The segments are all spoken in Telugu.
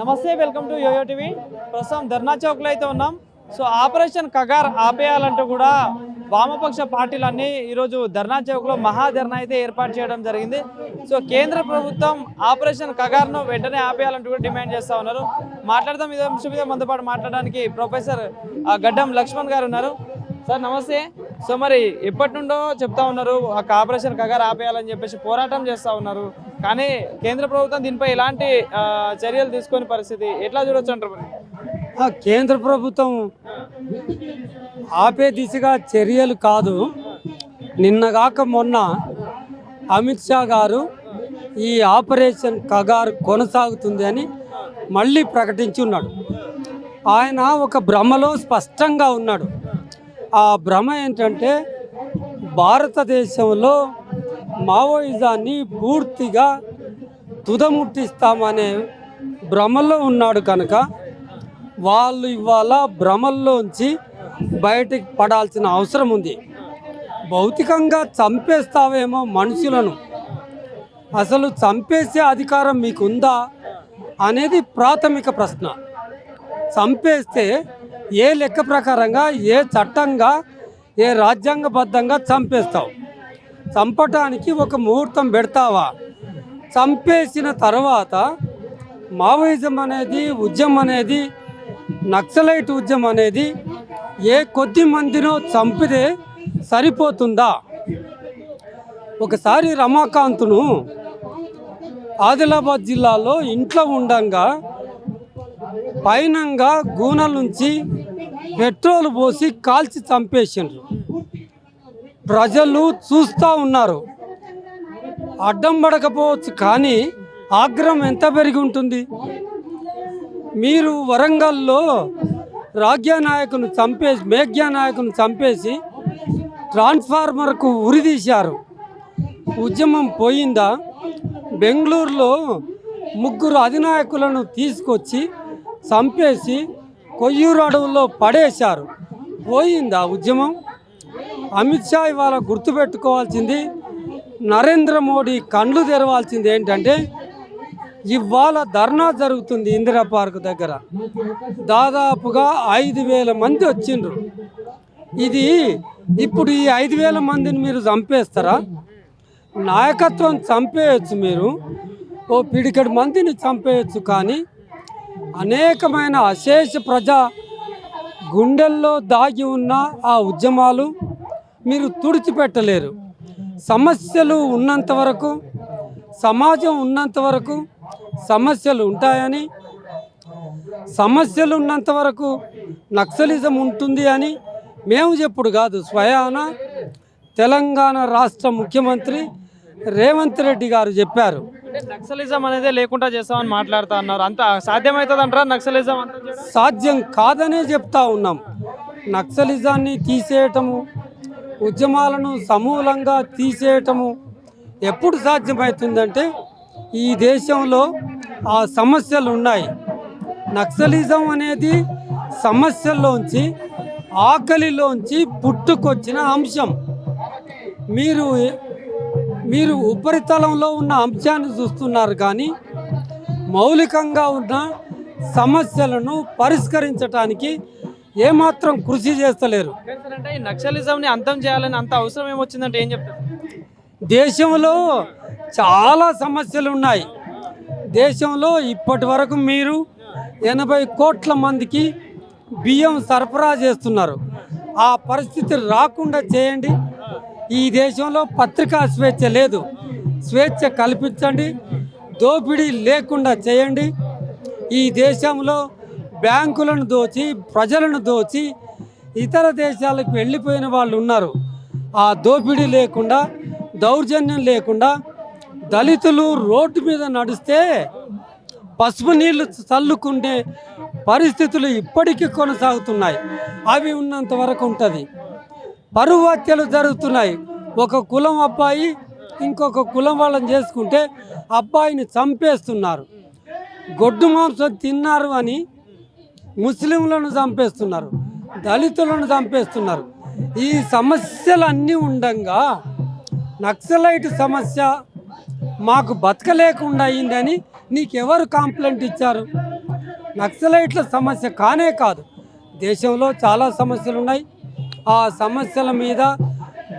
నమస్తే, వెల్కమ్ టు యోయో టీవీ. ప్రస్తుతం ధర్నా చౌక్లో అయితే ఉన్నాం. సో ఆపరేషన్ కగార్ ఆపేయాలంటూ కూడా వామపక్ష పార్టీలన్నీ ఈరోజు ధర్నా చౌక్లో మహాధర్నా అయితే ఏర్పాటు చేయడం జరిగింది. సో కేంద్ర ప్రభుత్వం ఆపరేషన్ కగార్ను వెంటనే ఆపేయాలంటూ కూడా డిమాండ్ చేస్తూ ఉన్నారు. మాట్లాడదాం ఇదే అంశం మీద మనతో పాటు మాట్లాడడానికి ప్రొఫెసర్ గడ్డం లక్ష్మణ్ గారు ఉన్నారు. సార్ నమస్తే. సో మరి ఎప్పటి నుండో చెప్తా ఉన్నారు ఆపరేషన్ కగార్ ఆపేయాలని చెప్పేసి పోరాటం చేస్తూ ఉన్నారు. కానీ కేంద్ర ప్రభుత్వం దీనిపై ఎలాంటి చర్యలు తీసుకునే పరిస్థితి ఎట్లా చూడొచ్చు అంటారు? మరి కేంద్ర ప్రభుత్వం ఆపే దిశగా చర్యలు కాదు. నిన్నగాక మొన్న అమిత్ షా గారు ఈ ఆపరేషన్ కగార్ కొనసాగుతుంది అని మళ్ళీ ప్రకటించి ఉన్నాడు. ఆయన ఒక భ్రమలో స్పష్టంగా ఉన్నాడు. ఆ భ్రమ ఏంటంటే భారతదేశంలో మావోయిజాన్ని పూర్తిగా తుదముట్టిస్తామనే భ్రమలో ఉన్నాడు. కనుక వాళ్ళు ఇవాళ భ్రమల్లోంచి బయటికి పడాల్సిన అవసరం ఉంది. భౌతికంగా చంపేస్తావేమో మనుషులను, అసలు చంపేసే అధికారం మీకుందా అనేది ప్రాథమిక ప్రశ్న. చంపేస్తే ఏ లెక్క ప్రకారంగా, ఏ చట్టంగా, ఏ రాజ్యాంగబద్ధంగా చంపేస్తావు? చంపటానికి ఒక ముహూర్తం పెడతావా? చంపేసిన తర్వాత మావోయిజం అనేది, ఉద్యమం అనేది, నక్సలైట్ ఉద్యమం అనేది ఏ కొద్ది మందినో చంపితే సరిపోతుందా? ఒకసారి రమాకాంత్ను ఆదిలాబాద్ జిల్లాలో ఇంట్లో ఉండంగా పైనంగా గూనెల నుంచి పెట్రోల్ పోసి కాల్చి చంపేసిండ్రు. ప్రజలు చూస్తూ ఉన్నారు. అడ్డం పడకపోవచ్చు, కానీ ఆగ్రహం ఎంత పెరిగి ఉంటుంది? మీరు వరంగల్లో రాజ్యానాయకుని చంపేసి, మేఘ్యానాయకుని చంపేసి ట్రాన్స్ఫార్మర్కు ఉరిదీశారు. ఉద్యమం పోయిందా? బెంగళూరులో 3 అధినాయకులను తీసుకొచ్చి చంపేసి కొయ్యూరు అడవుల్లో పడేశారు. పోయిందా ఉద్యమం? అమిత్ షా ఇవాళ గుర్తుపెట్టుకోవాల్సింది, నరేంద్ర మోడీ కళ్ళు తెరవాల్సింది ఏంటంటే, ఇవాళ ధర్నా జరుగుతుంది ఇందిరా పార్క్ దగ్గర. దాదాపుగా 5,000 మంది వచ్చిండ్రు. ఇది ఇప్పుడు ఈ 5,000 మందిని మీరు చంపేస్తారా? నాయకత్వం చంపేయచ్చు, మీరు ఓ పిడికెడు మందిని చంపేయచ్చు, కానీ అనేకమైన అశేష ప్రజా గుండెల్లో దాగి ఉన్న ఆ ఉద్యమాలు మీరు తుడిచిపెట్టలేరు. సమస్యలు ఉన్నంత వరకు, సమాజం ఉన్నంత వరకు సమస్యలు ఉంటాయని, సమస్యలు ఉన్నంత వరకు నక్సలిజం ఉంటుంది అని మేము చెప్పుడు కాదు, స్వయాన తెలంగాణ రాష్ట్ర ముఖ్యమంత్రి రేవంత్ రెడ్డి గారు చెప్పారు. నక్సలిజం అనేది లేకుండా చేస్తామని మాట్లాడుతూ ఉన్నారు. అంత సాధ్యమవుతుంది అంటారా? నక్సలిజం సాధ్యం కాదనే చెప్తా ఉన్నాం. నక్సలిజాన్ని తీసేయటము, ఉద్యమాలను సమూలంగా తీసేయటము ఎప్పుడు సాధ్యమవుతుందంటే, ఈ దేశంలో ఆ సమస్యలు ఉన్నాయి. నక్సలిజం అనేది సమస్యల్లోంచి, ఆకలిలోంచి పుట్టుకొచ్చిన అంశం. మీరు ఉపరితలంలో ఉన్న అంశాన్ని చూస్తున్నారు, కానీ మౌలికంగా ఉన్న సమస్యలను పరిష్కరించడానికి ఏమాత్రం కృషి చేస్తలేరు. అంటే నక్సలిజంని అంతం చేయాలని అంత అవసరం ఏమొచ్చిందంటే ఏం చెప్తారు? దేశంలో చాలా సమస్యలు ఉన్నాయి. దేశంలో ఇప్పటి వరకు మీరు 80 కోట్ల మందికి బియ్యం సరఫరా చేస్తున్నారు. ఆ పరిస్థితి రాకుండా చేయండి. ఈ దేశంలో పత్రికా స్వేచ్ఛ లేదు, స్వేచ్ఛ కల్పించండి. దోపిడీ లేకుండా చేయండి. ఈ దేశంలో బ్యాంకులను దోచి, ప్రజలను దోచి ఇతర దేశాలకు వెళ్ళిపోయిన వాళ్ళు ఉన్నారు. ఆ దోపిడీ లేకుండా, దౌర్జన్యం లేకుండా, దళితులు రోడ్డు మీద నడిస్తే పసుపు నీళ్లు చల్లుకునే పరిస్థితులు ఇప్పటికీ కొనసాగుతున్నాయి. అవి ఉన్నంత వరకు ఉంటుంది. పరువు హత్యలు జరుగుతున్నాయి. ఒక కులం అబ్బాయి ఇంకొక కులం వాళ్ళని చేసుకుంటే అబ్బాయిని చంపేస్తున్నారు. గొడ్డు మాంసం తిన్నారు అని ముస్లింలను చంపేస్తున్నారు, దళితులను చంపేస్తున్నారు. ఈ సమస్యలన్నీ ఉండగా నక్సలైట్ సమస్య మాకు బతకలేకుండా అయిందని నీకెవరు కంప్లైంట్ ఇచ్చారు? నక్సలైట్ల సమస్య కానే కాదు, దేశంలో చాలా సమస్యలు ఉన్నాయి. ఆ సమస్యల మీద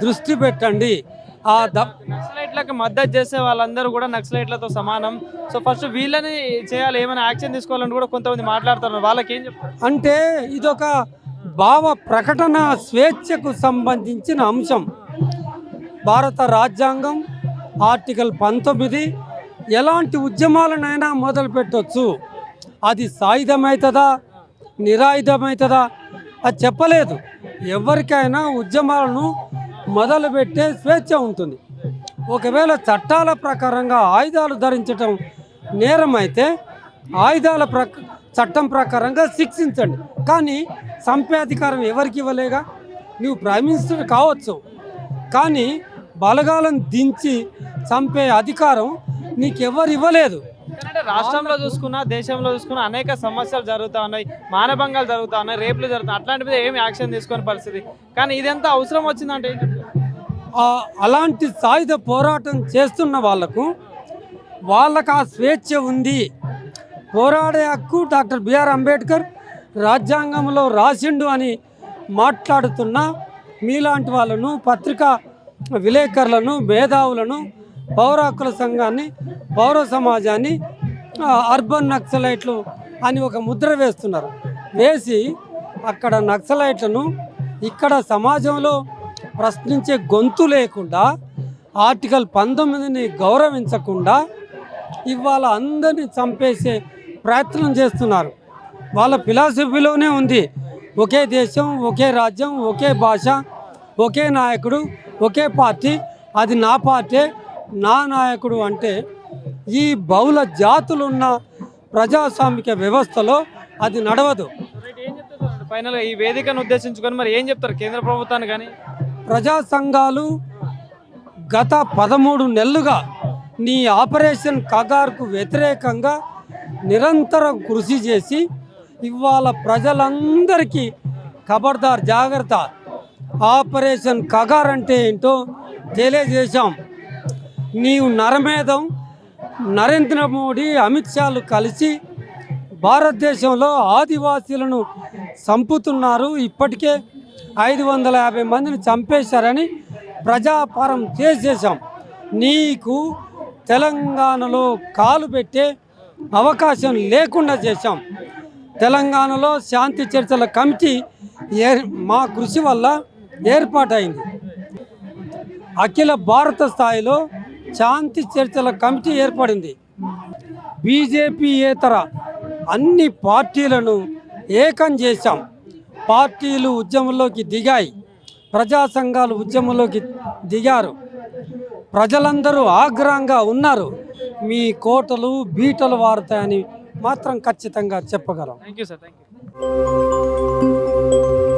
దృష్టి పెట్టండి. నక్సలైట్లకు మద్దతు చేసే వాళ్ళందరూ కూడా నక్సలైట్లతో సమానం. సో ఫస్ట్ వీళ్ళని చేయాలి, ఏమైనా యాక్షన్ తీసుకోవాలని కూడా కొంతమంది మాట్లాడుతున్నారు. వాళ్ళకి ఏం చెప్తారు? అంటే ఇదొక భావ ప్రకటన స్వేచ్ఛకు సంబంధించిన అంశం. భారత రాజ్యాంగం ఆర్టికల్ 19 ఎలాంటి ఉద్యమాలనైనా మొదలు పెట్టవచ్చు. అది సాయుధమవుతుందా నిరాయుధమవుతుందా అది చెప్పలేదు. ఎవరికైనా ఉద్యమాలను మొదలుపెట్టే స్వేచ్ఛ ఉంటుంది. ఒకవేళ చట్టాల ప్రకారంగా ఆయుధాలు ధరించటం నేరం అయితే ఆయుధాల చట్టం ప్రకారంగా శిక్షించండి. కానీ చంపే అధికారం ఎవరికి ఇవ్వలేగా. నువ్వు ప్రైమ్ మినిస్టర్ కావచ్చు, కానీ బలగాలను దించి చంపే అధికారం నీకెవ్వరు ఇవ్వలేదు. ఎందుకంటే రాష్ట్రంలో చూసుకున్నా దేశంలో చూసుకున్నా అనేక సమస్యలు జరుగుతూ ఉన్నాయి, మానభంగాలు జరుగుతూ ఉన్నాయి, రేపులు జరుగుతాయి. అట్లాంటి మీద ఏమి యాక్షన్ తీసుకునే పరిస్థితి. కానీ ఇదంతా అవసరం వచ్చిందంటే ఏం చెప్తారు? అలాంటి సాయుధ పోరాటం చేస్తున్న వాళ్ళకు ఆ స్వేచ్ఛ ఉంది. పోరాడే హక్కు డాక్టర్ బిఆర్ అంబేద్కర్ రాజ్యాంగంలో రాసిండు అని మాట్లాడుతున్న మీలాంటి వాళ్ళను, పత్రికా విలేకరులను, మేధావులను, పౌర హక్కుల సంఘాన్ని, పౌర సమాజాన్ని అర్బన్ నక్సలైట్లు అని ఒక ముద్ర వేస్తున్నారు. వేసి అక్కడ నక్సలైట్లను ఇక్కడ సమాజంలో ప్రశ్నించే గొంతు లేకుండా, ఆర్టికల్ 19ని గౌరవించకుండా ఇవాళ అందరినీ చంపేసే ప్రయత్నం చేస్తున్నారు. వాళ్ళ ఫిలాసఫీలోనే ఉంది, ఒకే దేశం, ఒకే రాజ్యం, ఒకే భాష, ఒకే నాయకుడు, ఒకే పార్టీ, అది నా పార్టీ, నా నాయకుడు. అంటే ఈ బహుళ జాతులున్న ప్రజాస్వామిక వ్యవస్థలో అది నడవదు. ఫైనల్గా ఈ వేదికను ఉద్దేశించుకొని మరి ఏం చెప్తారు కేంద్ర ప్రభుత్వాన్ని? కానీ ప్రజా సంఘాలు గత 13 నెలలుగా నీ ఆపరేషన్ కగార్కు వ్యతిరేకంగా నిరంతరం కృషి చేసి ఇవాళ ప్రజలందరికీ ఖబర్దార్ జాగ్రత్త, ఆపరేషన్ కగార్ అంటే ఏంటో తెలియజేశాం. నీవు నరమేధం నరేంద్ర మోడీ, అమిత్ షాలు కలిసి భారతదేశంలో ఆదివాసీలను చంపుతున్నారు, ఇప్పటికే 550 మందిని చంపేశారని ప్రజాపారం చేసేసాం. నీకు తెలంగాణలో కాలు పెట్టే అవకాశం లేకుండా చేశాం. తెలంగాణలో శాంతి చర్చల కమిటీ మా కృషి వల్ల ఏర్పాటైంది. అఖిల భారత స్థాయిలో శాంతి చర్చల కమిటీ ఏర్పడింది. బీజేపీయేతర అన్ని పార్టీలను ఏకం చేశాం. పార్టీలు ఉద్యమంలోకి దిగాయి, ప్రజా సంఘాలు ఉద్యమంలోకి దిగారు. ప్రజలందరూ ఆగ్రహంగా ఉన్నారు. మీ కోటలు బీటలు వారుతాయని మాత్రం ఖచ్చితంగా చెప్పగలం. Thank you sir. Thank you.